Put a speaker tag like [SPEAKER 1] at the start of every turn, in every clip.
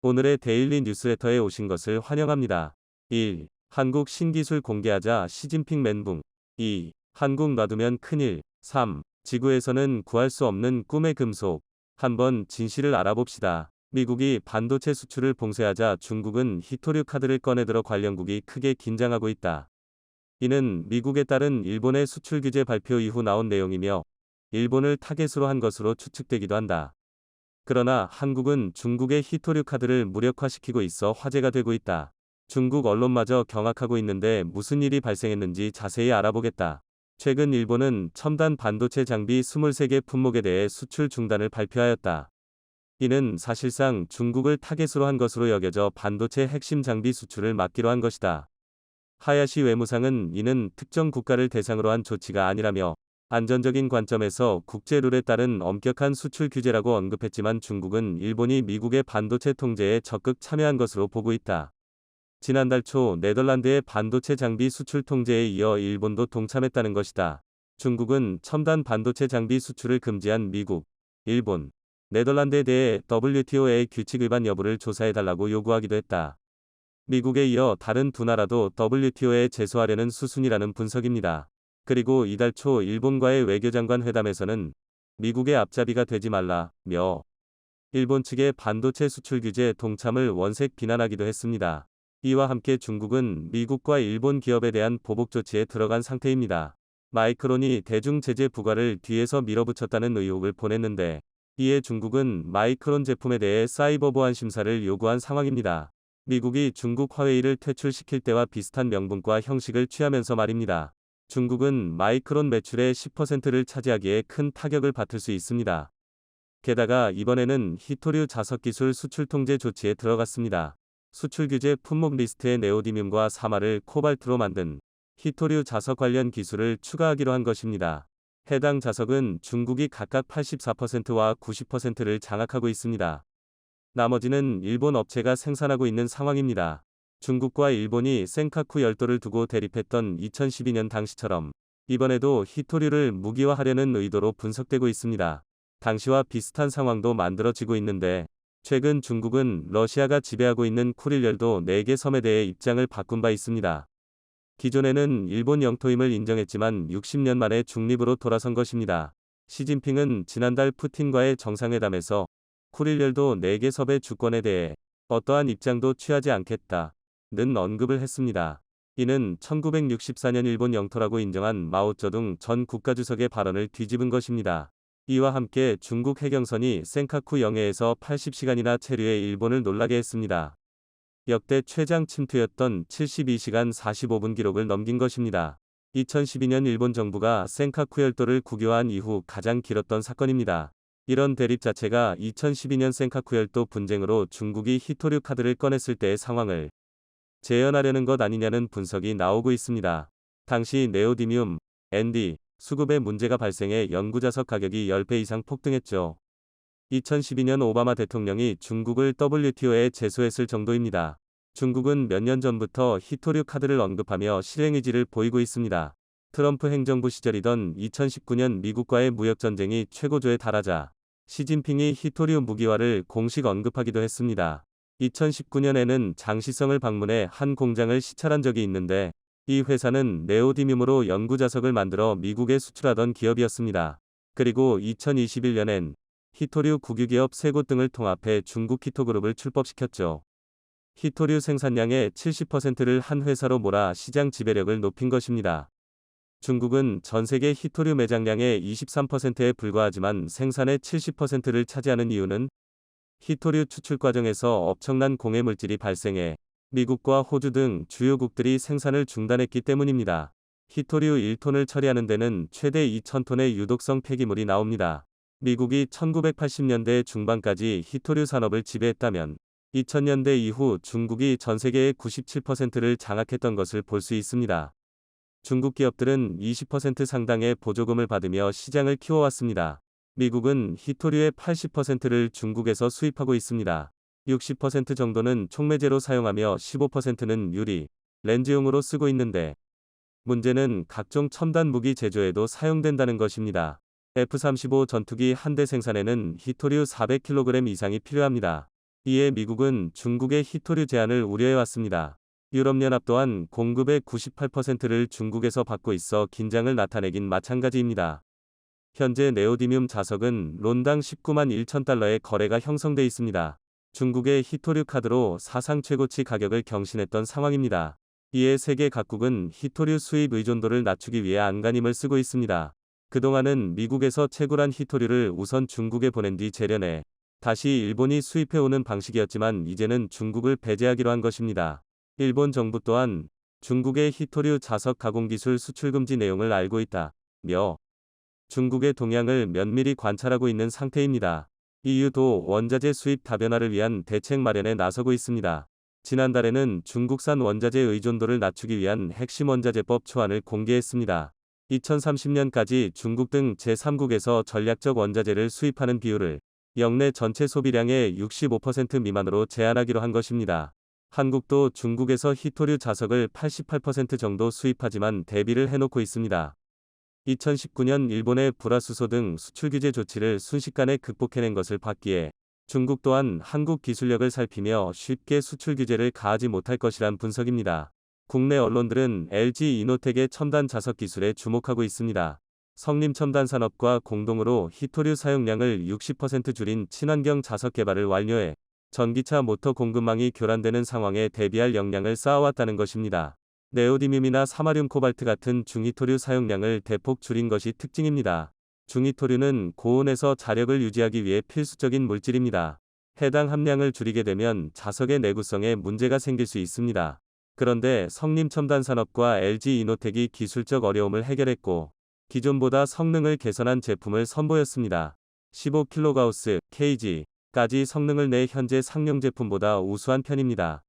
[SPEAKER 1] 오늘의 데일리 뉴스레터에 오신 것을 환영합니다. 1. 한국 신기술 공개하자 시진핑 멘붕. 2. 한국 놔두면 큰일. 3. 지구에서는 구할 수 없는 꿈의 금속. 한번 진실을 알아봅시다. 미국이 반도체 수출을 봉쇄하자 중국은 히토류 카드를 꺼내들어 관련국이 크게 긴장하고 있다. 이는 미국에 따른 일본의 수출 규제 발표 이후 나온 내용이며 일본을 타겟으로 한 것으로 추측되기도 한다. 그러나 한국은 중국의 히토류 카드를 무력화시키고 있어 화제가 되고 있다. 중국 언론마저 경악하고 있는데 무슨 일이 발생했는지 자세히 알아보겠다. 최근 일본은 첨단 반도체 장비 23개 품목에 대해 수출 중단을 발표하였다. 이는 사실상 중국을 타겟으로 한 것으로 여겨져 반도체 핵심 장비 수출을 막기로 한 것이다. 하야시 외무상은 이는 특정 국가를 대상으로 한 조치가 아니라며 안전적인 관점에서 국제 룰에 따른 엄격한 수출 규제라고 언급했지만 중국은 일본이 미국의 반도체 통제에 적극 참여한 것으로 보고 있다. 지난달 초 네덜란드의 반도체 장비 수출 통제에 이어 일본도 동참했다는 것이다. 중국은 첨단 반도체 장비 수출을 금지한 미국, 일본, 네덜란드에 대해 WTO의 규칙 위반 여부를 조사해달라고 요구하기도 했다. 미국에 이어 다른 두 나라도 WTO에 제소하려는 수순이라는 분석입니다. 그리고 이달 초 일본과의 외교장관 회담에서는 미국의 앞잡이가 되지 말라며 일본 측의 반도체 수출 규제 동참을 원색 비난하기도 했습니다. 이와 함께 중국은 미국과 일본 기업에 대한 보복 조치에 들어간 상태입니다. 마이크론이 대중 제재 부과를 뒤에서 밀어붙였다는 의혹을 보냈는데 이에 중국은 마이크론 제품에 대해 사이버 보안 심사를 요구한 상황입니다. 미국이 중국 화웨이를 퇴출시킬 때와 비슷한 명분과 형식을 취하면서 말입니다. 중국은 마이크론 매출의 10%를 차지하기에 큰 타격을 받을 수 있습니다. 게다가 이번에는 히토류 자석 기술 수출 통제 조치에 들어갔습니다. 수출 규제 품목 리스트에 네오디뮴과 사마를 코발트로 만든 히토류 자석 관련 기술을 추가하기로 한 것입니다. 해당 자석은 중국이 각각 84%와 90%를 장악하고 있습니다. 나머지는 일본 업체가 생산하고 있는 상황입니다. 중국과 일본이 센카쿠 열도를 두고 대립했던 2012년 당시처럼 이번에도 히토류를 무기화하려는 의도로 분석되고 있습니다. 당시와 비슷한 상황도 만들어지고 있는데 최근 중국은 러시아가 지배하고 있는 쿠릴 열도 4개 섬에 대해 입장을 바꾼 바 있습니다. 기존에는 일본 영토임을 인정했지만 60년 만에 중립으로 돌아선 것입니다. 시진핑은 지난달 푸틴과의 정상회담에서 쿠릴 열도 4개 섬의 주권에 대해 어떠한 입장도 취하지 않겠다 는 언급을 했습니다. 이는 1964년 일본 영토라고 인정한 마오쩌둥 전 국가주석의 발언을 뒤집은 것입니다. 이와 함께 중국 해경선이 센카쿠 영해에서 80시간이나 체류해 일본을 놀라게 했습니다. 역대 최장 침투였던 72시간 45분 기록을 넘긴 것입니다. 2012년 일본 정부가 센카쿠 열도를 국유화한 이후 가장 길었던 사건입니다. 이런 대립 자체가 2012년 센카쿠 열도 분쟁으로 중국이 히토류 카드를 꺼냈을 때의 상황을 재현하려는 것 아니냐는 분석이 나오고 있습니다. 당시 네오디뮴, ND, 수급에 문제가 발생해 연구자석 가격이 10배 이상 폭등했죠. 2012년 오바마 대통령이 중국을 WTO에 제소했을 정도입니다. 중국은 몇 년 전부터 히토류 카드를 언급하며 실행 의지를 보이고 있습니다. 트럼프 행정부 시절이던 2019년 미국과의 무역전쟁이 최고조에 달하자 시진핑이 히토류 무기화를 공식 언급하기도 했습니다. 2019년에는 장시성을 방문해 한 공장을 시찰한 적이 있는데 이 회사는 네오디뮴으로 연구자석을 만들어 미국에 수출하던 기업이었습니다. 그리고 2021년엔 히토류 국유기업 3곳 등을 통합해 중국 히토그룹을 출범시켰죠. 히토류 생산량의 70%를 한 회사로 몰아 시장 지배력을 높인 것입니다. 중국은 전세계 히토류 매장량의 23%에 불과하지만 생산의 70%를 차지하는 이유는 히토류 추출 과정에서 엄청난 공해 물질이 발생해 미국과 호주 등 주요국들이 생산을 중단했기 때문입니다. 히토류 1톤을 처리하는 데는 최대 2,000톤의 유독성 폐기물이 나옵니다. 미국이 1980년대 중반까지 히토류 산업을 지배했다면 2000년대 이후 중국이 전 세계의 97%를 장악했던 것을 볼 수 있습니다. 중국 기업들은 20% 상당의 보조금을 받으며 시장을 키워왔습니다. 미국은 히토류의 80%를 중국에서 수입하고 있습니다. 60% 정도는 촉매제로 사용하며 15%는 유리, 렌즈용으로 쓰고 있는데 문제는 각종 첨단 무기 제조에도 사용된다는 것입니다. F-35 전투기 한 대 생산에는 히토류 400kg 이상이 필요합니다. 이에 미국은 중국의 히토류 제한을 우려해왔습니다. 유럽연합 또한 공급의 98%를 중국에서 받고 있어 긴장을 나타내긴 마찬가지입니다. 현재 네오디뮴 자석은 론당 19만 1천 달러의 거래가 형성돼 있습니다. 중국의 히토류 카드로 사상 최고치 가격을 경신했던 상황입니다. 이에 세계 각국은 히토류 수입 의존도를 낮추기 위해 안간힘을 쓰고 있습니다. 그동안은 미국에서 채굴한 히토류를 우선 중국에 보낸 뒤 재련해 다시 일본이 수입해오는 방식이었지만 이제는 중국을 배제하기로 한 것입니다. 일본 정부 또한 중국의 히토류 자석 가공 기술 수출 금지 내용을 알고 있다며 중국의 동향을 면밀히 관찰하고 있는 상태입니다. EU도 원자재 수입 다변화를 위한 대책 마련에 나서고 있습니다. 지난달에는 중국산 원자재 의존도를 낮추기 위한 핵심 원자재법 초안을 공개했습니다. 2030년까지 중국 등 제3국에서 전략적 원자재를 수입하는 비율을 역내 전체 소비량의 65% 미만으로 제한하기로 한 것입니다. 한국도 중국에서 히토류 자석을 88% 정도 수입하지만 대비를 해놓고 있습니다. 2019년 일본의 불화수소 등 수출 규제 조치를 순식간에 극복해낸 것을 봤기에 중국 또한 한국 기술력을 살피며 쉽게 수출 규제를 가하지 못할 것이란 분석입니다. 국내 언론들은 LG 이노텍의 첨단 자석 기술에 주목하고 있습니다. 성림첨단산업과 공동으로 히토류 사용량을 60% 줄인 친환경 자석 개발을 완료해 전기차 모터 공급망이 교란되는 상황에 대비할 역량을 쌓아왔다는 것입니다. 네오디뮴이나 사마륨 코발트 같은 중히토류 사용량을 대폭 줄인 것이 특징입니다. 중히토류는 고온에서 자력을 유지하기 위해 필수적인 물질입니다. 해당 함량을 줄이게 되면 자석의 내구성에 문제가 생길 수 있습니다. 그런데 성림첨단산업과 LG 이노텍이 기술적 어려움을 해결했고 기존보다 성능을 개선한 제품을 선보였습니다. 15kgauss, kg까지 성능을 내 현재 상용 제품보다 우수한 편입니다.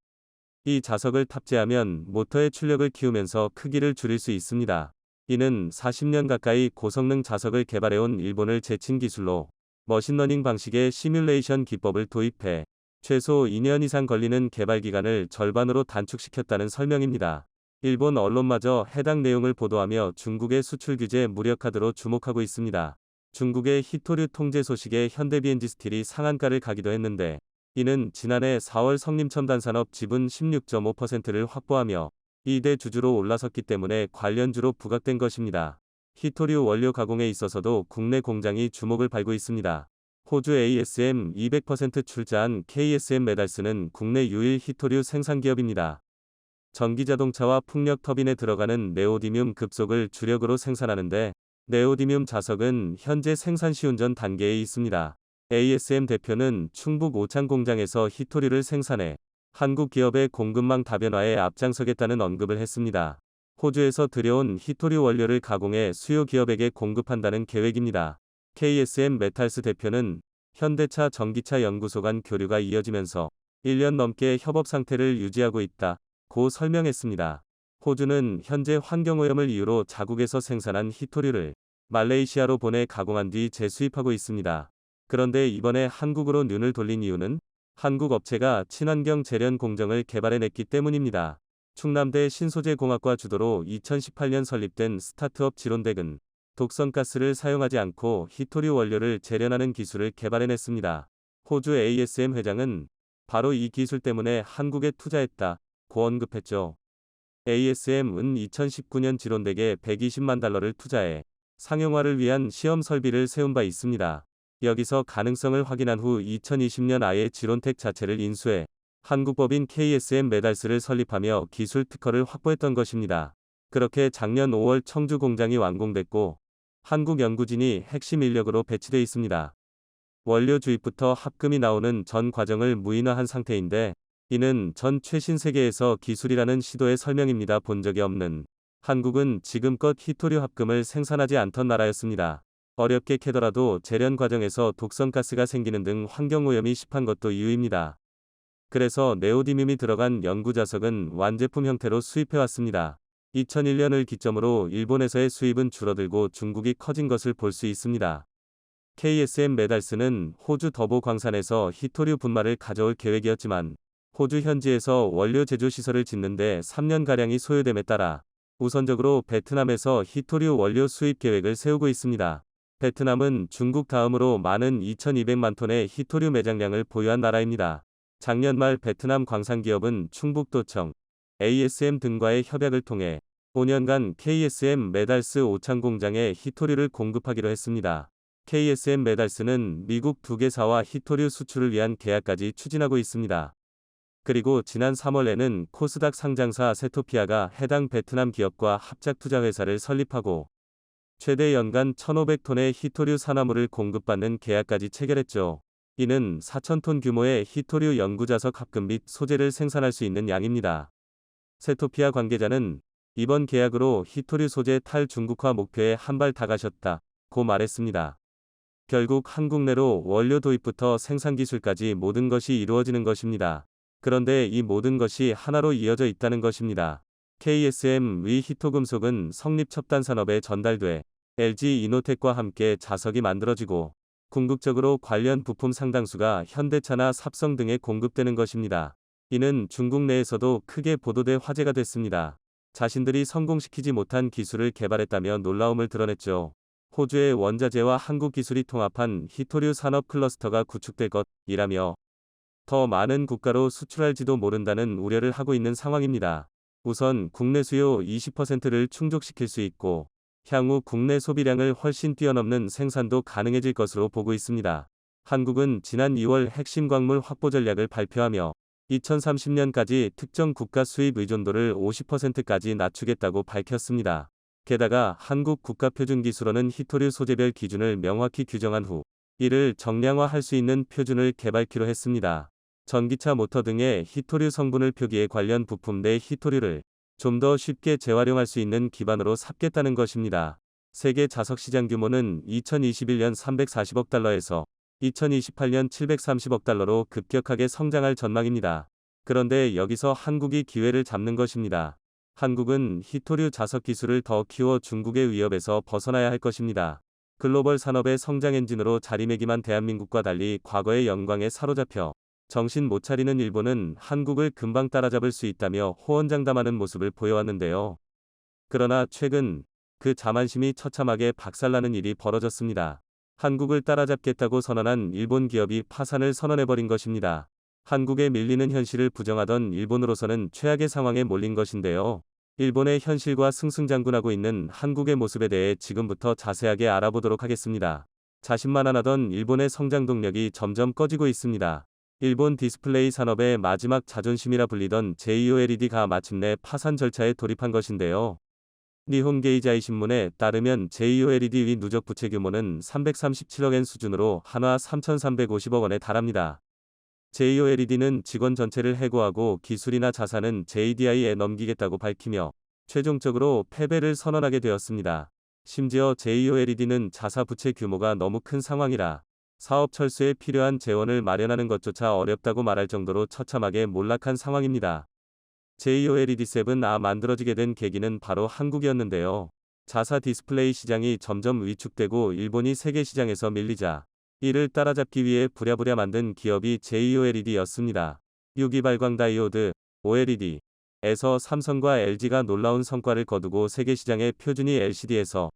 [SPEAKER 1] 이 자석을 탑재하면 모터의 출력을 키우면서 크기를 줄일 수 있습니다. 이는 40년 가까이 고성능 자석을 개발해온 일본을 제친 기술로 머신러닝 방식의 시뮬레이션 기법을 도입해 최소 2년 이상 걸리는 개발 기간을 절반으로 단축시켰다는 설명입니다. 일본 언론마저 해당 내용을 보도하며 중국의 수출 규제 무력화로 주목하고 있습니다. 중국의 히토류 통제 소식에 현대비엔지스틸이 상한가를 가기도 했는데 이는 지난해 4월 성림첨단산업 지분 16.5%를 확보하며 2대 주주로 올라섰기 때문에 관련주로 부각된 것입니다. 히토류 원료 가공에 있어서도 국내 공장이 주목을 받고 있습니다. 호주 ASM 200% 출자한 KSM 메달스는 국내 유일 히토류 생산 기업입니다. 전기자동차와 풍력 터빈에 들어가는 네오디뮴 급속을 주력으로 생산하는데 네오디뮴 자석은 현재 생산 시운전 단계에 있습니다. ASM 대표는 충북 오창 공장에서 히토류를 생산해 한국 기업의 공급망 다변화에 앞장서겠다는 언급을 했습니다. 호주에서 들여온 히토류 원료를 가공해 수요 기업에게 공급한다는 계획입니다. KSM 메탈스 대표는 현대차 전기차 연구소 간 교류가 이어지면서 1년 넘게 협업 상태를 유지하고 있다고 설명했습니다. 호주는 현재 환경오염을 이유로 자국에서 생산한 히토류를 말레이시아로 보내 가공한 뒤 재수입하고 있습니다. 그런데 이번에 한국으로 눈을 돌린 이유는 한국 업체가 친환경 재련 공정을 개발해냈기 때문입니다. 충남대 신소재공학과 주도로 2018년 설립된 스타트업 지론덱은 독성가스를 사용하지 않고 히토류 원료를 재련하는 기술을 개발해냈습니다. 호주 ASM 회장은 바로 이 기술 때문에 한국에 투자했다고 언급했죠. ASM은 2019년 지론덱에 120만 달러를 투자해 상용화를 위한 시험 설비를 세운 바 있습니다. 여기서 가능성을 확인한 후 2020년 아예 지론텍 자체를 인수해 한국법인 KSM 메달스를 설립하며 기술 특허를 확보했던 것입니다. 그렇게 작년 5월 청주 공장이 완공됐고 한국 연구진이 핵심 인력으로 배치돼 있습니다. 원료 주입부터 합금이 나오는 전 과정을 무인화한 상태인데 이는 전 최신 세계에서 기술이라는 시도의 설명입니다. 본 적이 없는 한국은 지금껏 히토류 합금을 생산하지 않던 나라였습니다. 어렵게 캐더라도 재련 과정에서 독성가스가 생기는 등 환경오염이 심한 것도 이유입니다. 그래서 네오디뮴이 들어간 연구자석은 완제품 형태로 수입해왔습니다. 2001년을 기점으로 일본에서의 수입은 줄어들고 중국이 커진 것을 볼 수 있습니다. KSM 메달스는 호주 더보 광산에서 히토류 분말을 가져올 계획이었지만 호주 현지에서 원료 제조 시설을 짓는데 3년가량이 소요됨에 따라 우선적으로 베트남에서 히토류 원료 수입 계획을 세우고 있습니다. 베트남은 중국 다음으로 많은 2200만 톤의 히토류 매장량을 보유한 나라입니다. 작년 말 베트남 광산기업은 충북도청, ASM 등과의 협약을 통해 5년간 KSM 메달스 오창 공장에 히토류를 공급하기로 했습니다. KSM 메달스는 미국 두 개사와 히토류 수출을 위한 계약까지 추진하고 있습니다. 그리고 지난 3월에는 코스닥 상장사 세토피아가 해당 베트남 기업과 합작 투자 회사를 설립하고 최대 연간 1,500톤의 히토류 산화물을 공급받는 계약까지 체결했죠. 이는 4,000톤 규모의 히토류 연구자석 합금 및 소재를 생산할 수 있는 양입니다. 세토피아 관계자는 이번 계약으로 히토류 소재 탈중국화 목표에 한 발 다가셨다고 말했습니다. 결국 한국 내로 원료 도입부터 생산 기술까지 모든 것이 이루어지는 것입니다. 그런데 이 모든 것이 하나로 이어져 있다는 것입니다. KSM-의 히토금속은 성립 첨단 산업에 전달돼 LG 이노텍과 함께 자석이 만들어지고 궁극적으로 관련 부품 상당수가 현대차나 삽성 등에 공급되는 것입니다. 이는 중국 내에서도 크게 보도돼 화제가 됐습니다. 자신들이 성공시키지 못한 기술을 개발했다며 놀라움을 드러냈죠. 호주의 원자재와 한국 기술이 통합한 히토류 산업 클러스터가 구축될 것이라며 더 많은 국가로 수출할지도 모른다는 우려를 하고 있는 상황입니다. 우선 국내 수요 20%를 충족시킬 수 있고 향후 국내 소비량을 훨씬 뛰어넘는 생산도 가능해질 것으로 보고 있습니다. 한국은 지난 2월 핵심 광물 확보 전략을 발표하며 2030년까지 특정 국가 수입 의존도를 50%까지 낮추겠다고 밝혔습니다. 게다가 한국 국가표준기술원은 히토류 소재별 기준을 명확히 규정한 후 이를 정량화할 수 있는 표준을 개발키로 했습니다. 전기차 모터 등의 히토류 성분을 표기해 관련 부품 내 히토류를 좀 더 쉽게 재활용할 수 있는 기반으로 삼겠다는 것입니다. 세계 자석 시장 규모는 2021년 340억 달러에서 2028년 730억 달러로 급격하게 성장할 전망입니다. 그런데 여기서 한국이 기회를 잡는 것입니다. 한국은 히토류 자석 기술을 더 키워 중국의 위협에서 벗어나야 할 것입니다. 글로벌 산업의 성장 엔진으로 자리매김한 대한민국과 달리 과거의 영광에 사로잡혀 정신 못 차리는 일본은 한국을 금방 따라잡을 수 있다며 호언장담하는 모습을 보여왔는데요. 그러나 최근 그 자만심이 처참하게 박살나는 일이 벌어졌습니다. 한국을 따라잡겠다고 선언한 일본 기업이 파산을 선언해버린 것입니다. 한국에 밀리는 현실을 부정하던 일본으로서는 최악의 상황에 몰린 것인데요. 일본의 현실과 승승장구하고 있는 한국의 모습에 대해 지금부터 자세하게 알아보도록 하겠습니다. 자신만만하던 일본의 성장 동력이 점점 꺼지고 있습니다. 일본 디스플레이 산업의 마지막 자존심이라 불리던 JOLED가 마침내 파산 절차에 돌입한 것인데요. 니혼게이자이 신문에 따르면 JOLED의 누적 부채 규모는 337억엔 수준으로 한화 3,350억 원에 달합니다. JOLED는 직원 전체를 해고하고 기술이나 자산은 JDI에 넘기겠다고 밝히며 최종적으로 패배를 선언하게 되었습니다. 심지어 JOLED는 자사 부채 규모가 너무 큰 상황이라 사업 철수에 필요한 재원을 마련하는 것조차 어렵다고 말할 정도로 처참하게 몰락한 상황입니다. JOLED7아 만들어지게 된 계기는 바로 한국이었는데요. 자사 디스플레이 시장이 점점 위축되고 일본이 세계 시장에서 밀리자 이를 따라잡기 위해 부랴부랴 만든 기업이 JOLED였습니다. 유기발광 다이오드, OLED에서 삼성과 LG가 놀라운 성과를 거두고 세계 시장의 표준이 LCD에서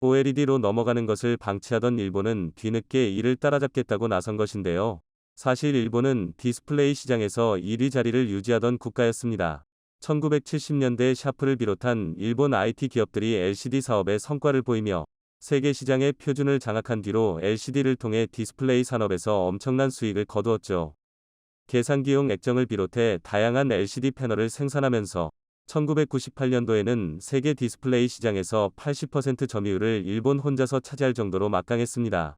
[SPEAKER 1] OLED로 넘어가는 것을 방치하던 일본은 뒤늦게 이를 따라잡겠다고 나선 것인데요. 사실 일본은 디스플레이 시장에서 1위 자리를 유지하던 국가였습니다. 1970년대 샤프를 비롯한 일본 IT 기업들이 LCD 사업에 성과를 보이며 세계 시장의 표준을 장악한 뒤로 LCD를 통해 디스플레이 산업에서 엄청난 수익을 거두었죠. 계산기용 액정을 비롯해 다양한 LCD 패널을 생산하면서 1998년도에는 세계 디스플레이 시장에서 80% 점유율을 일본 혼자서 차지할 정도로 막강했습니다.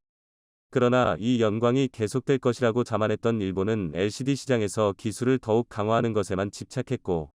[SPEAKER 1] 그러나 이 영광이 계속될 것이라고 자만했던 일본은 LCD 시장에서 기술을 더욱 강화하는 것에만 집착했고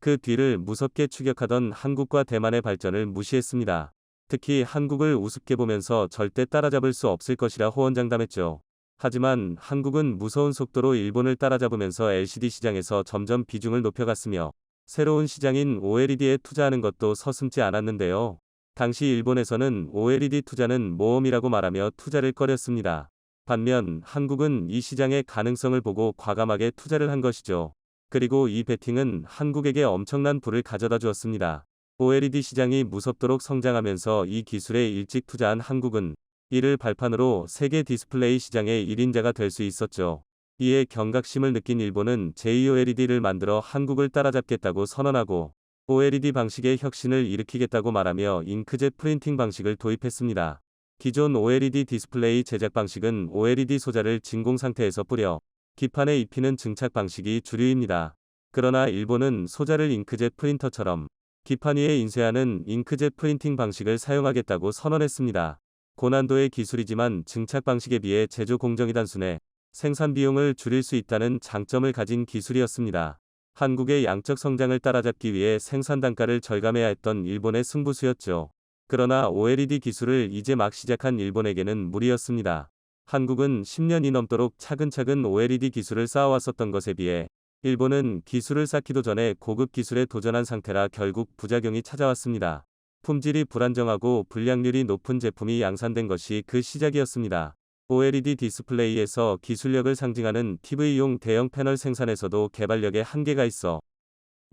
[SPEAKER 1] 그 뒤를 무섭게 추격하던 한국과 대만의 발전을 무시했습니다. 특히 한국을 우습게 보면서 절대 따라잡을 수 없을 것이라 호언장담했죠. 하지만 한국은 무서운 속도로 일본을 따라잡으면서 LCD 시장에서 점점 비중을 높여갔으며 새로운 시장인 OLED에 투자하는 것도 서슴지 않았는데요. 당시 일본에서는 OLED 투자는 모험이라고 말하며 투자를 꺼렸습니다. 반면 한국은 이 시장의 가능성을 보고 과감하게 투자를 한 것이죠. 그리고 이 베팅은 한국에게 엄청난 부를 가져다 주었습니다. OLED 시장이 무섭도록 성장하면서 이 기술에 일찍 투자한 한국은 이를 발판으로 세계 디스플레이 시장의 1인자가 될 수 있었죠. 이에 경각심을 느낀 일본은 제2OLED를 만들어 한국을 따라잡겠다고 선언하고 OLED 방식의 혁신을 일으키겠다고 말하며 잉크젯 프린팅 방식을 도입했습니다. 기존 OLED 디스플레이 제작 방식은 OLED 소자를 진공 상태에서 뿌려 기판에 입히는 증착 방식이 주류입니다. 그러나 일본은 소자를 잉크젯 프린터처럼 기판 위에 인쇄하는 잉크젯 프린팅 방식을 사용하겠다고 선언했습니다. 고난도의 기술이지만 증착 방식에 비해 제조 공정이 단순해 생산 비용을 줄일 수 있다는 장점을 가진 기술이었습니다. 한국의 양적 성장을 따라잡기 위해 생산 단가를 절감해야 했던 일본의 승부수였죠. 그러나 OLED 기술을 이제 막 시작한 일본에게는 무리였습니다. 한국은 10년이 넘도록 차근차근 OLED 기술을 쌓아왔었던 것에 비해 일본은 기술을 쌓기도 전에 고급 기술에 도전한 상태라 결국 부작용이 찾아왔습니다. 품질이 불안정하고 불량률이 높은 제품이 양산된 것이 그 시작이었습니다. OLED 디스플레이에서 기술력을 상징하는 TV용 대형 패널 생산에서도 개발력에 한계가 있어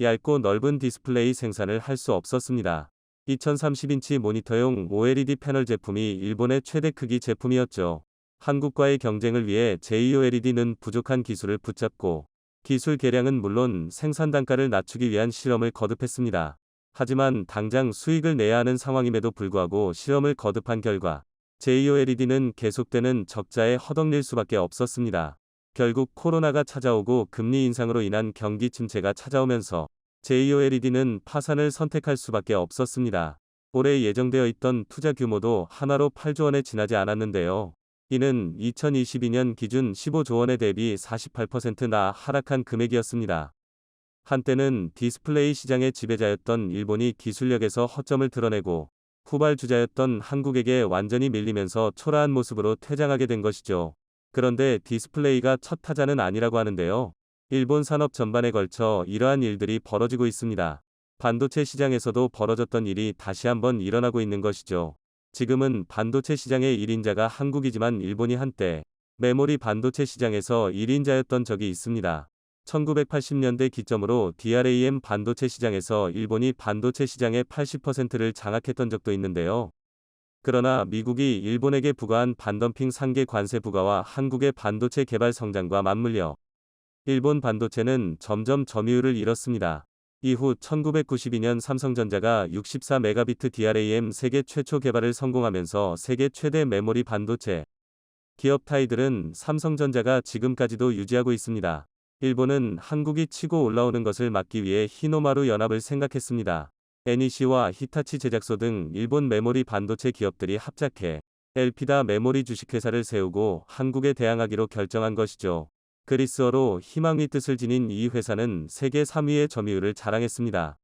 [SPEAKER 1] 얇고 넓은 디스플레이 생산을 할 수 없었습니다. 2030인치 모니터용 OLED 패널 제품이 일본의 최대 크기 제품이었죠. 한국과의 경쟁을 위해 제2OLED는 부족한 기술을 붙잡고 기술 개량은 물론 생산 단가를 낮추기 위한 실험을 거듭했습니다. 하지만 당장 수익을 내야 하는 상황임에도 불구하고 실험을 거듭한 결과 제2OLED는 계속되는 적자에 허덕일 수밖에 없었습니다. 결국 코로나가 찾아오고 금리 인상으로 인한 경기 침체가 찾아오면서 제2OLED는 파산을 선택할 수밖에 없었습니다. 올해 예정되어 있던 투자 규모도 한화로 8조 원에 지나지 않았는데요. 이는 2022년 기준 15조 원에 대비 48%나 하락한 금액이었습니다. 한때는 디스플레이 시장의 지배자였던 일본이 기술력에서 허점을 드러내고 후발주자였던 한국에게 완전히 밀리면서 초라한 모습으로 퇴장하게 된 것이죠. 그런데 디스플레이가 첫 타자는 아니라고 하는데요. 일본 산업 전반에 걸쳐 이러한 일들이 벌어지고 있습니다. 반도체 시장에서도 벌어졌던 일이 다시 한번 일어나고 있는 것이죠. 지금은 반도체 시장의 1인자가 한국이지만 일본이 한때 메모리 반도체 시장에서 1인자였던 적이 있습니다. 1980년대 기점으로 DRAM 반도체 시장에서 일본이 반도체 시장의 80%를 장악했던 적도 있는데요. 그러나 미국이 일본에게 부과한 반덤핑 상계 관세 부과와 한국의 반도체 개발 성장과 맞물려 일본 반도체는 점점 점유율을 잃었습니다. 이후 1992년 삼성전자가 64메가비트 DRAM 세계 최초 개발을 성공하면서 세계 최대 메모리 반도체 기업 타이틀은 삼성전자가 지금까지도 유지하고 있습니다. 일본은 한국이 치고 올라오는 것을 막기 위해 히노마루 연합을 생각했습니다. NEC와 히타치 제작소 등 일본 메모리 반도체 기업들이 합작해 엘피다 메모리 주식회사를 세우고 한국에 대항하기로 결정한 것이죠. 그리스어로 희망의 뜻을 지닌 이 회사는 세계 3위의 점유율을 자랑했습니다.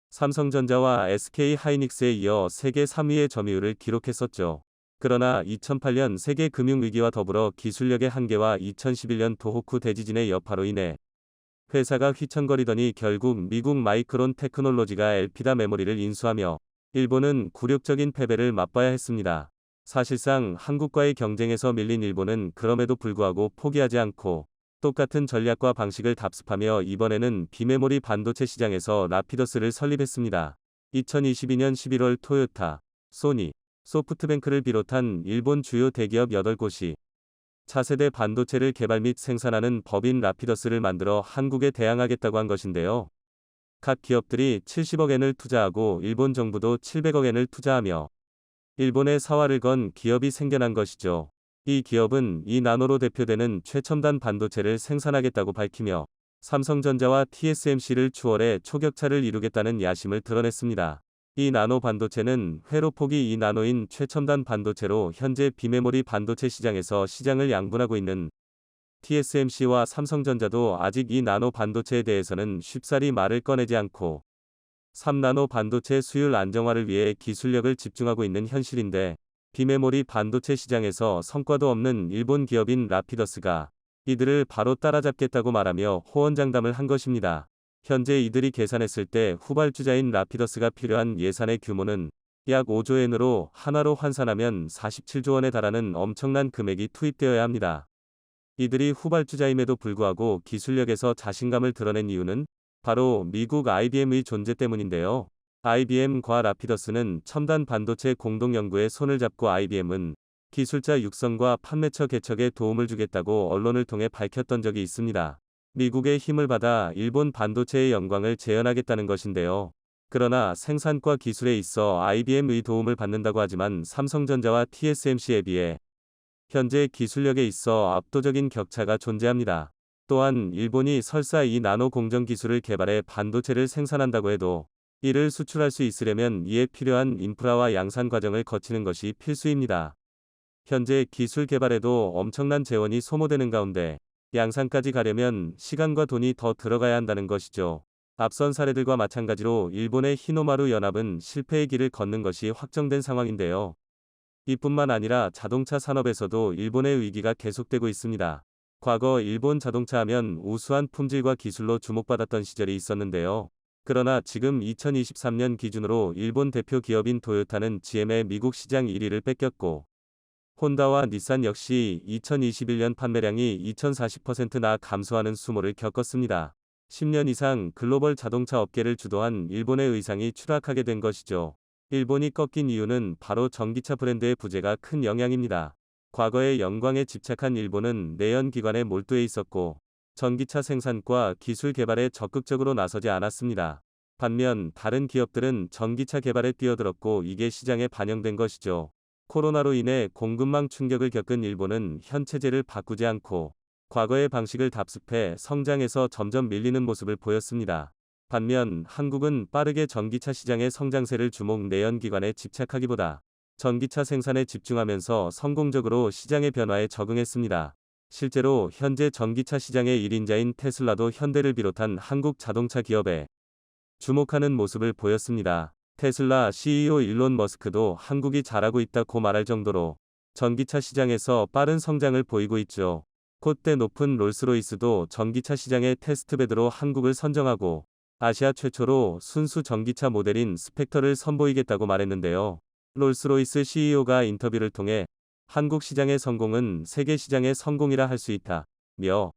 [SPEAKER 1] 삼성전자와 SK하이닉스에 이어 세계 3위의 점유율을 기록했었죠. 그러나 2008년 세계 금융위기와 더불어 기술력의 한계와 2011년 도호쿠 대지진의 여파로 인해 회사가 휘청거리더니 결국 미국 마이크론 테크놀로지가 엘피다 메모리를 인수하며 일본은 굴욕적인 패배를 맛봐야 했습니다. 사실상 한국과의 경쟁에서 밀린 일본은 그럼에도 불구하고 포기하지 않고 똑같은 전략과 방식을 답습하며 이번에는 비메모리 반도체 시장에서 라피더스를 설립했습니다. 2022년 11월 토요타, 소니, 소프트뱅크를 비롯한 일본 주요 대기업 8곳이 차세대 반도체를 개발 및 생산하는 법인 라피더스를 만들어 한국에 대항하겠다고 한 것인데요. 각 기업들이 70억 엔을 투자하고 일본 정부도 700억 엔을 투자하며 일본에 사활을 건 기업이 생겨난 것이죠. 이 기업은 이 나노로 대표되는 최첨단 반도체를 생산하겠다고 밝히며 삼성전자와 TSMC를 추월해 초격차를 이루겠다는 야심을 드러냈습니다. 이 나노 반도체는 회로폭이 2나노인 최첨단 반도체로 현재 비메모리 반도체 시장에서 시장을 양분하고 있는 TSMC와 삼성전자도 아직 이 나노 반도체에 대해서는 쉽사리 말을 꺼내지 않고 3나노 반도체 수율 안정화를 위해 기술력을 집중하고 있는 현실인데 비메모리 반도체 시장에서 성과도 없는 일본 기업인 라피더스가 이들을 바로 따라잡겠다고 말하며 호언장담을 한 것입니다. 현재 이들이 계산했을 때 후발주자인 라피더스가 필요한 예산의 규모는 약 5조 엔으로 한화로 환산하면 47조 원에 달하는 엄청난 금액이 투입되어야 합니다. 이들이 후발주자임에도 불구하고 기술력에서 자신감을 드러낸 이유는 바로 미국 IBM의 존재 때문인데요. IBM과 라피더스는 첨단 반도체 공동 연구에 손을 잡고 IBM은 기술자 육성과 판매처 개척에 도움을 주겠다고 언론을 통해 밝혔던 적이 있습니다. 미국의 힘을 받아 일본 반도체의 영광을 재현하겠다는 것인데요. 그러나 생산과 기술에 있어 IBM의 도움을 받는다고 하지만 삼성전자와 TSMC에 비해 현재 기술력에 있어 압도적인 격차가 존재합니다. 또한 일본이 설사 이 나노 공정 기술을 개발해 반도체를 생산한다고 해도 이를 수출할 수 있으려면 이에 필요한 인프라와 양산 과정을 거치는 것이 필수입니다. 현재 기술 개발에도 엄청난 재원이 소모되는 가운데 양산까지 가려면 시간과 돈이 더 들어가야 한다는 것이죠. 앞선 사례들과 마찬가지로 일본의 히노마루 연합은 실패의 길을 걷는 것이 확정된 상황인데요. 이뿐만 아니라 자동차 산업에서도 일본의 위기가 계속되고 있습니다. 과거 일본 자동차 하면 우수한 품질과 기술로 주목받았던 시절이 있었는데요. 그러나 지금 2023년 기준으로 일본 대표 기업인 토요타는 GM의 미국 시장 1위를 뺏겼고 혼다와 닛산 역시 2021년 판매량이 2040%나 감소하는 수모를 겪었습니다. 10년 이상 글로벌 자동차 업계를 주도한 일본의 의상이 추락하게 된 것이죠. 일본이 꺾인 이유는 바로 전기차 브랜드의 부재가 큰 영향입니다. 과거의 영광에 집착한 일본은 내연기관에 몰두해 있었고 전기차 생산과 기술 개발에 적극적으로 나서지 않았습니다. 반면 다른 기업들은 전기차 개발에 뛰어들었고 이게 시장에 반영된 것이죠. 코로나로 인해 공급망 충격을 겪은 일본은 현 체제를 바꾸지 않고 과거의 방식을 답습해 성장에서 점점 밀리는 모습을 보였습니다. 반면 한국은 빠르게 전기차 시장의 성장세를 주목 내연기관에 집착하기보다 전기차 생산에 집중하면서 성공적으로 시장의 변화에 적응했습니다. 실제로 현재 전기차 시장의 1인자인 테슬라도 현대를 비롯한 한국 자동차 기업에 주목하는 모습을 보였습니다. 테슬라 CEO 일론 머스크도 한국이 잘하고 있다고 말할 정도로 전기차 시장에서 빠른 성장을 보이고 있죠. 콧대 높은 롤스로이스도 전기차 시장의 테스트베드로 한국을 선정하고 아시아 최초로 순수 전기차 모델인 스펙터를 선보이겠다고 말했는데요. 롤스로이스 CEO가 인터뷰를 통해 한국 시장의 성공은 세계 시장의 성공이라 할 수 있다며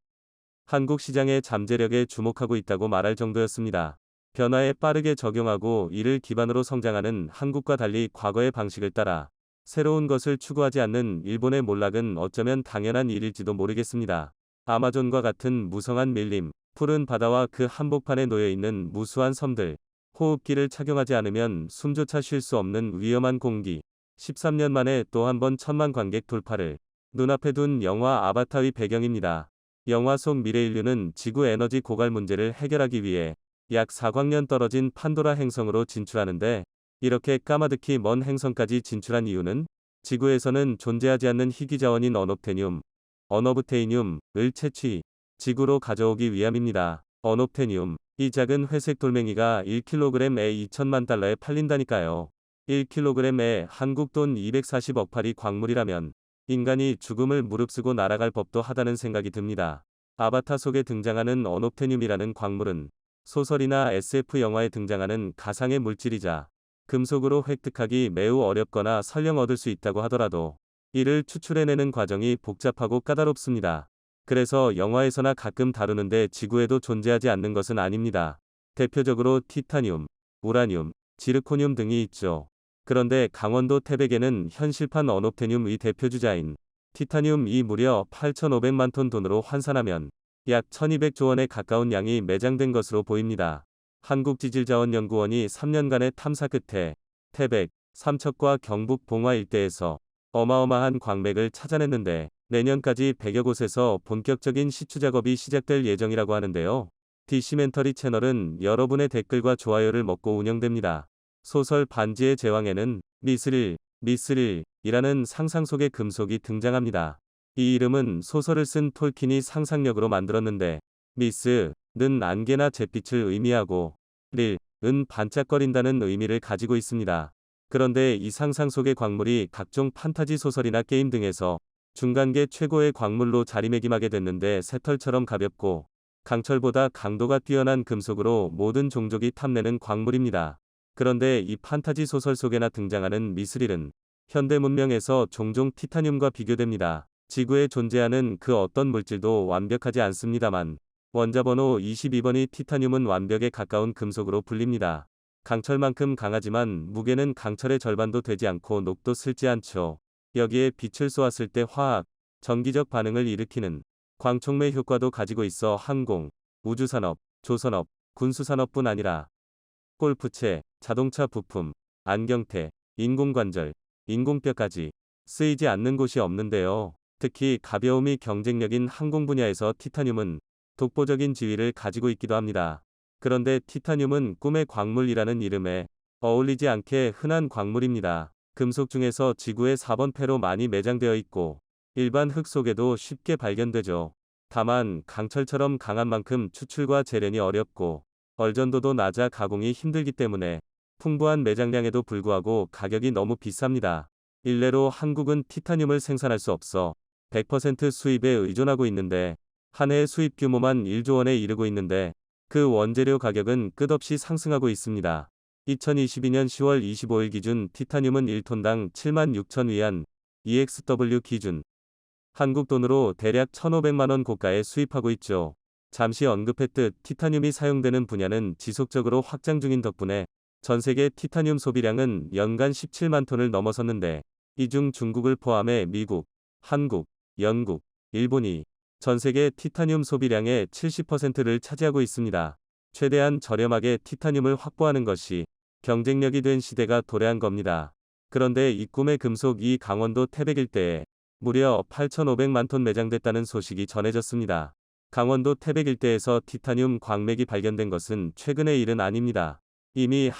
[SPEAKER 1] 한국 시장의 잠재력에 주목하고 있다고 말할 정도였습니다. 변화에 빠르게 적용하고 이를 기반으로 성장하는 한국과 달리 과거의 방식을 따라 새로운 것을 추구하지 않는 일본의 몰락은 어쩌면 당연한 일일지도 모르겠습니다. 아마존과 같은 무성한 밀림, 푸른 바다와 그 한복판에 놓여 있는 무수한 섬들, 호흡기를 착용하지 않으면 숨조차 쉴 수 없는 위험한 공기. 13년 만에 또 한 번 1000만 관객 돌파를 눈앞에 둔 영화 아바타의 배경입니다. 영화 속 미래 인류는 지구 에너지 고갈 문제를 해결하기 위해 약 4광년 떨어진 판도라 행성으로 진출하는데 이렇게 까마득히 먼 행성까지 진출한 이유는 지구에서는 존재하지 않는 희귀 자원인 어너브테이늄을 채취 지구로 가져오기 위함입니다. 어놉테늄, 이 작은 회색 돌멩이가 1kg에 2천만 달러에 팔린다니까요. 1kg에 한국 돈 240억 파리 광물이라면 인간이 죽음을 무릅쓰고 날아갈 법도 하다는 생각이 듭니다. 아바타 속에 등장하는 어놉테늄이라는 광물은 소설이나 SF 영화에 등장하는 가상의 물질이자 금속으로 획득하기 매우 어렵거나 설령 얻을 수 있다고 하더라도 이를 추출해내는 과정이 복잡하고 까다롭습니다. 그래서 영화에서나 가끔 다루는데 지구에도 존재하지 않는 것은 아닙니다. 대표적으로 티타늄, 우라늄, 지르코늄 등이 있죠. 그런데 강원도 태백에는 현실판 어놉테늄의 대표주자인 티타늄이 무려 8,500만 톤 돈으로 환산하면 약 1200조 원에 가까운 양이 매장된 것으로 보입니다. 한국지질자원연구원이 3년간의 탐사 끝에 태백, 삼척과 경북 봉화 일대에서 어마어마한 광맥을 찾아냈는데 내년까지 100여 곳에서 본격적인 시추 작업이 시작될 예정이라고 하는데요. 디시멘터리 채널은 여러분의 댓글과 좋아요를 먹고 운영됩니다. 소설 반지의 제왕에는 미스릴이라는 상상 속의 금속이 등장합니다. 이 이름은 소설을 쓴 톨킨이 상상력으로 만들었는데 미스는 안개나 잿빛을 의미하고 릴은 반짝거린다는 의미를 가지고 있습니다. 그런데 이 상상 속의 광물이 각종 판타지 소설이나 게임 등에서 중간계 최고의 광물로 자리매김하게 됐는데 새털처럼 가볍고 강철보다 강도가 뛰어난 금속으로 모든 종족이 탐내는 광물입니다. 그런데 이 판타지 소설 속에나 등장하는 미스릴은 현대 문명에서 종종 티타늄과 비교됩니다. 지구에 존재하는 그 어떤 물질도 완벽하지 않습니다만 원자번호 22번의 티타늄은 완벽에 가까운 금속으로 불립니다. 강철만큼 강하지만 무게는 강철의 절반도 되지 않고 녹도 슬지 않죠. 여기에 빛을 쏘았을 때 화학, 전기적 반응을 일으키는 광촉매 효과도 가지고 있어 항공, 우주산업, 조선업, 군수산업뿐 아니라 골프채, 자동차 부품, 안경테, 인공관절, 인공뼈까지 쓰이지 않는 곳이 없는데요. 특히 가벼움이 경쟁력인 항공 분야에서 티타늄은 독보적인 지위를 가지고 있기도 합니다. 그런데 티타늄은 꿈의 광물이라는 이름에 어울리지 않게 흔한 광물입니다. 금속 중에서 지구의 4번 폐로 많이 매장되어 있고 일반 흙 속에도 쉽게 발견되죠. 다만 강철처럼 강한 만큼 추출과 재련이 어렵고 얼전도도 낮아 가공이 힘들기 때문에 풍부한 매장량에도 불구하고 가격이 너무 비쌉니다. 일례로 한국은 티타늄을 생산할 수 없어 100% 수입에 의존하고 있는데 한 해 수입 규모만 1조 원에 이르고 있는데 그 원재료 가격은 끝없이 상승하고 있습니다. 2022년 10월 25일 기준 티타늄은 1톤당 76,000위안, EXW 기준 한국 돈으로 대략 1,500만 원 고가에 수입하고 있죠. 잠시 언급했듯 티타늄이 사용되는 분야는 지속적으로 확장 중인 덕분에 전 세계 티타늄 소비량은 연간 17만 톤을 넘어섰는데 이 중 중국을 포함해 미국, 한국, 영국, 일본이 전 세계 티타늄 소비량의 70%를 차지하고 있습니다. 최대한 저렴하게 티타늄을 확보하는 것이 경쟁력이 된 시대가 도래한 겁니다. 그런데 이 꿈의 금속이 강원도 태백 일대에 무려 8,500만 톤 매장됐다는 소식이 전해졌습니다. 강원도 태백 일대에서 티타늄 광맥이 발견된 것은 최근의 일은 아닙니다. 이미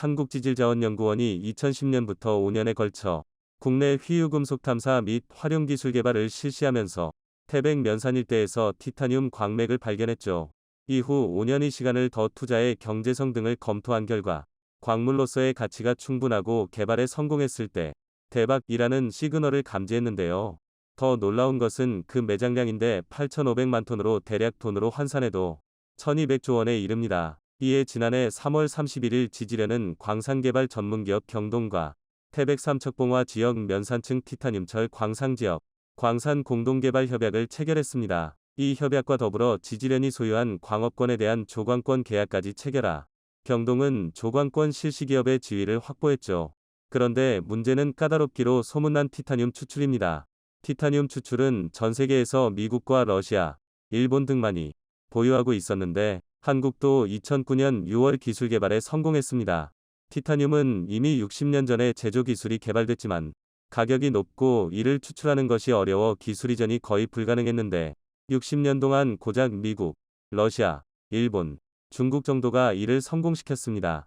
[SPEAKER 1] 한국지질자원연구원이 2010년부터 5년에 걸쳐 국내 희유금속 탐사 및 활용기술 개발을 실시하면서 태백 면산 일대에서 티타늄 광맥을 발견했죠. 이후 5년의 시간을 더 투자해 경제성 등을 검토한 결과 광물로서의 가치가 충분하고 개발에 성공했을 때 대박이라는 시그널을 감지했는데요. 더 놀라운 것은 그 매장량인데 8,500만 톤으로 대략 돈으로 환산해도 1,200조 원에 이릅니다. 이에 지난해 3월 31일 지지련은 광산개발 전문기업 경동과 태백 삼척봉화 지역 면산층 티타늄철 광상지역 광산 공동개발 협약을 체결했습니다. 이 협약과 더불어 지지련이 소유한 광업권에 대한 조광권 계약까지 체결하 경동은 조광권 실시기업의 지위를 확보했죠. 그런데 문제는 까다롭기로 소문난 티타늄 추출입니다. 티타늄 추출은 전 세계에서 미국과 러시아, 일본 등만이 보유하고 있었는데 한국도 2009년 6월 기술 개발에 성공했습니다. 티타늄은 이미 60년 전에 제조 기술이 개발됐지만 가격이 높고 이를 추출하는 것이 어려워 기술 이전이 거의 불가능했는데 60년 동안 고작 미국, 러시아, 일본, 중국 정도가 이를 성공시켰습니다.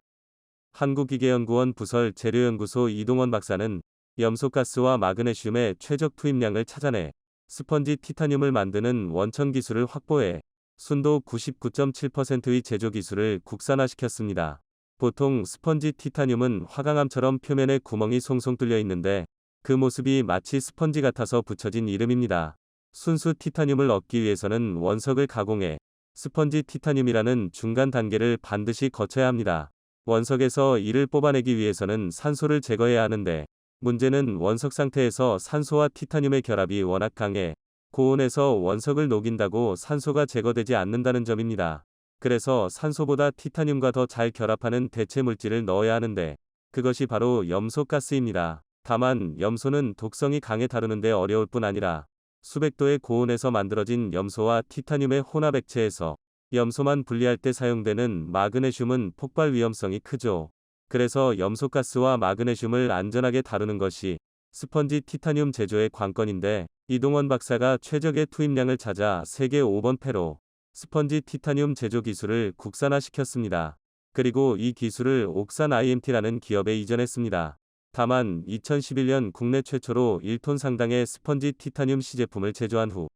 [SPEAKER 1] 한국기계연구원 부설 재료연구소 이동원 박사는 염소가스와 마그네슘의 최적 투입량을 찾아내 스펀지 티타늄을 만드는 원천 기술을 확보해 순도 99.7%의 제조 기술을 국산화시켰습니다. 보통 스펀지 티타늄은 화강암처럼 표면에 구멍이 송송 뚫려 있는데 그 모습이 마치 스펀지 같아서 붙여진 이름입니다. 순수 티타늄을 얻기 위해서는 원석을 가공해 스펀지 티타늄이라는 중간 단계를 반드시 거쳐야 합니다. 원석에서 이를 뽑아내기 위해서는 산소를 제거해야 하는데 문제는 원석 상태에서 산소와 티타늄의 결합이 워낙 강해 고온에서 원석을 녹인다고 산소가 제거되지 않는다는 점입니다. 그래서 산소보다 티타늄과 더 잘 결합하는 대체 물질을 넣어야 하는데 그것이 바로 염소가스입니다. 다만 염소는 독성이 강해 다루는데 어려울 뿐 아니라 수백 도의 고온에서 만들어진 염소와 티타늄의 혼합 액체에서 염소만 분리할 때 사용되는 마그네슘은 폭발 위험성이 크죠. 그래서 염소가스와 마그네슘을 안전하게 다루는 것이 스펀지 티타늄 제조의 관건인데 이동원 박사가 최적의 투입량을 찾아 세계 5번 폐로 스펀지 티타늄 제조 기술을 국산화시켰습니다. 그리고 이 기술을 옥산 IMT라는 기업에 이전했습니다. 다만 2011년 국내 최초로 1톤 상당의 스펀지 티타늄 시제품을 제조한 후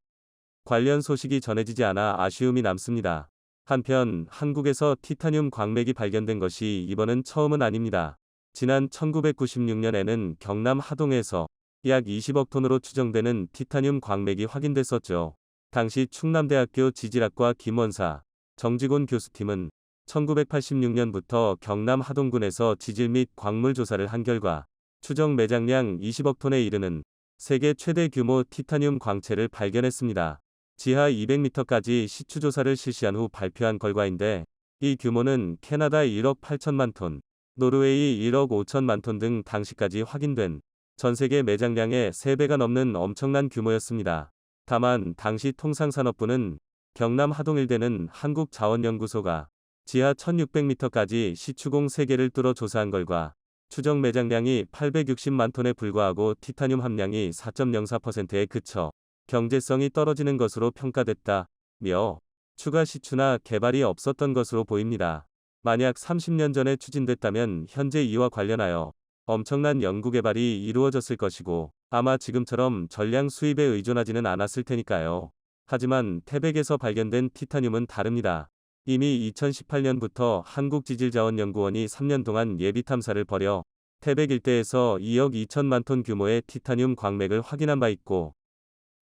[SPEAKER 1] 관련 소식이 전해지지 않아 아쉬움이 남습니다. 한편 한국에서 티타늄 광맥이 발견된 것이 이번은 처음은 아닙니다. 지난 1996년에는 경남 하동에서 약 20억 톤으로 추정되는 티타늄 광맥이 확인됐었죠. 당시 충남대학교 지질학과 김원사, 정직원 교수팀은 1986년부터 경남 하동군에서 지질 및 광물 조사를 한 결과 추정 매장량 20억 톤에 이르는 세계 최대 규모 티타늄 광채를 발견했습니다. 지하 200m까지 시추 조사를 실시한 후 발표한 결과인데 이 규모는 캐나다 1억 8천만 톤, 노르웨이 1억 5천만 톤 등 당시까지 확인된 전 세계 매장량의 3배가 넘는 엄청난 규모였습니다. 다만 당시 통상산업부는 경남 하동 일대는 한국자원연구소가 지하 1600m까지 시추공 3개를 뚫어 조사한 결과 추정 매장량이 860만 톤에 불과하고 티타늄 함량이 4.04%에 그쳐 경제성이 떨어지는 것으로 평가됐다며 추가 시추나 개발이 없었던 것으로 보입니다. 만약 30년 전에 추진됐다면 현재 이와 관련하여 엄청난 연구개발이 이루어졌을 것이고 아마 지금처럼 전량 수입에 의존하지는 않았을 테니까요. 하지만 태백에서 발견된 티타늄은 다릅니다. 이미 2018년부터 한국지질자원연구원이 3년 동안 예비탐사를 벌여 태백 일대에서 2억 2천만 톤 규모의 티타늄 광맥을 확인한 바 있고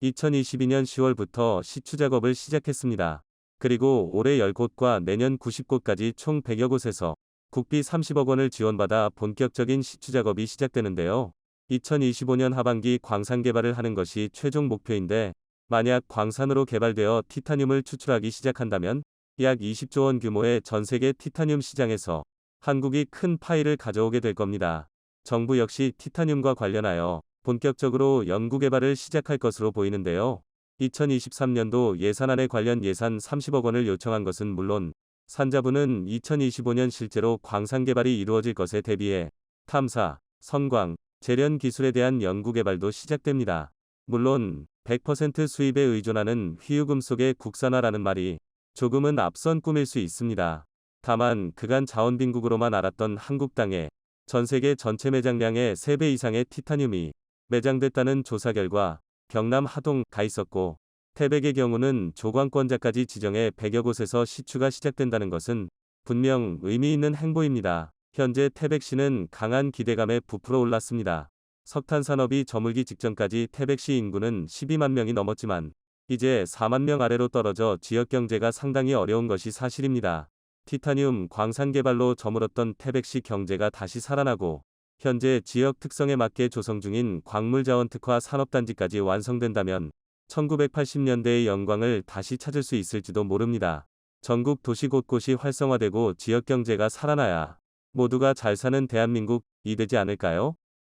[SPEAKER 1] 2022년 10월부터 시추 작업을 시작했습니다. 그리고 올해 10곳과 내년 90곳까지 총 100여 곳에서 국비 30억 원을 지원받아 본격적인 시추 작업이 시작되는데요. 2025년 하반기 광산 개발을 하는 것이 최종 목표인데 만약 광산으로 개발되어 티타늄을 추출하기 시작한다면 약 20조 원 규모의 전 세계 티타늄 시장에서 한국이 큰 파이를 가져오게 될 겁니다. 정부 역시 티타늄과 관련하여 본격적으로 연구개발을 시작할 것으로 보이는데요. 2023년도 예산안에 관련 예산 30억 원을 요청한 것은 물론 산자부는 2025년 실제로 광산 개발이 이루어질 것에 대비해 탐사, 선광, 재련 기술에 대한 연구개발도 시작됩니다. 물론 100% 수입에 의존하는 희유금속의 국산화라는 말이 조금은 앞선 꿈일 수 있습니다. 다만 그간 자원빈국으로만 알았던 한국 땅에 전 세계 전체 매장량의 3배 이상의 티타늄이 매장됐다는 조사 결과 경남 하동가 있었고 태백의 경우는 조광권자까지 지정해 100여 곳에서 시추가 시작된다는 것은 분명 의미 있는 행보입니다. 현재 태백시는 강한 기대감에 부풀어 올랐습니다. 석탄 산업이 저물기 직전까지 태백시 인구는 12만 명이 넘었지만 이제 4만 명 아래로 떨어져 지역 경제가 상당히 어려운 것이 사실입니다. 티타늄 광산 개발로 저물었던 태백시 경제가 다시 살아나고 현재 지역 특성에 맞게 조성 중인 광물자원 특화 산업단지까지 완성된다면 1980년대의 영광을 다시 찾을 수 있을지도 모릅니다. 전국 도시 곳곳이 활성화되고 지역 경제가 살아나야 모두가 잘 사는 대한민국이 되지 않을까요?